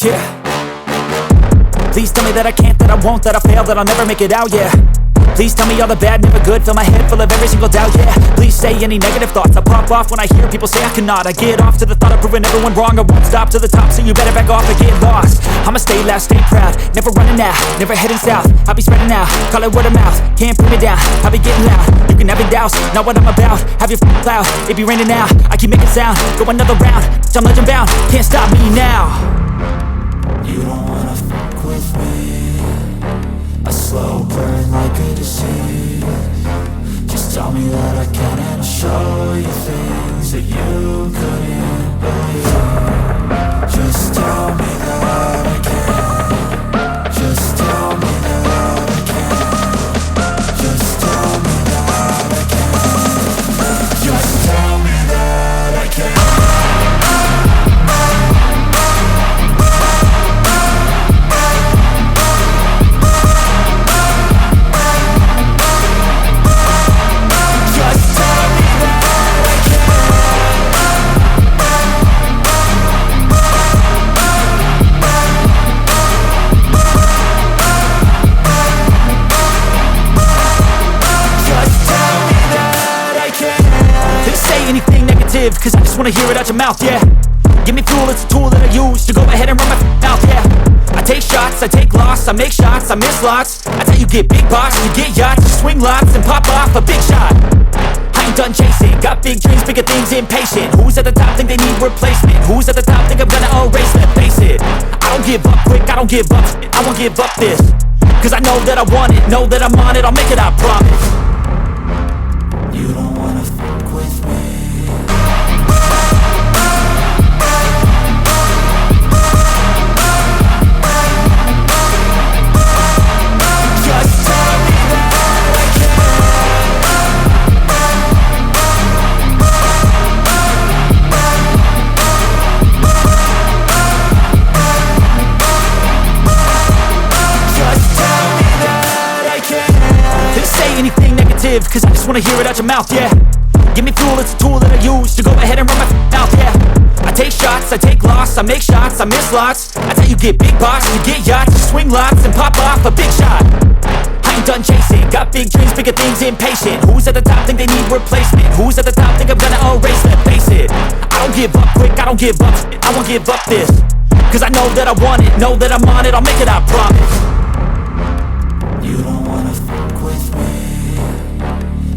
Yeah. Please tell me that I can't, that I won't, that I fail, that I'll never make it out, yeah. Please tell me all the bad, never good, fill my head full of every single doubt, yeah. Please say any negative thoughts, I pop off when I hear people say I cannot. I get off to the thought of proving everyone wrong, I won't stop to the top, so you better back off and get lost. I'ma stay loud, stay proud, never running out, never heading south. I'll be spreading out, call it word of mouth, can't put me down, I'll be getting loud. You can have your doubts, not what I'm about, have your cloud, it be raining now. I keep making sound, go another round, I'm legend bound, can't stop me now. You don't wanna fuck with me, a slow burn like a disease. Just tell me that I can and I'll show you things that you couldn't believe. Just tell me that I can. Just tell me that I can. Just tell me that I can. Just tell me that I can. Cause I just wanna hear it out your mouth, yeah. Give me fuel, it's a tool that I use to go ahead and run my mouth, yeah. I take shots, I take loss, I make shots, I miss lots. That's how you get big box, you get yachts, you swing lots and pop off a big shot. I ain't done chasing, got big dreams, bigger things, impatient. Who's at the top think they need replacement? Who's at the top think I'm gonna erase them? Face it, I don't give up quick, I don't give up, I won't give up this. Cause I know that I want it, know that I'm on it, I'll make it, I promise. You don't wanna fuck with me. Cause I just wanna hear it out your mouth, yeah. Give me fuel, it's a tool that I use to go ahead and run my mouth, yeah. I take shots, I take loss, I make shots, I miss lots. That's how you get big box, you get yachts, you swing lots and pop off a big shot. I ain't done chasing, got big dreams, bigger things, impatient. Who's at the top think they need replacement? Who's at the top think I'm gonna erase them? Face it, I don't give up quick, I don't give up, I won't give up this. Cause I know that I want it, know that I'm on it, I'll make it, I promise. You don't wanna fuck with me,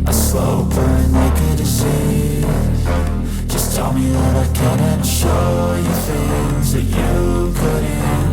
a slow burn like a disease. Just tell me that I can and I'll show you things that you couldn't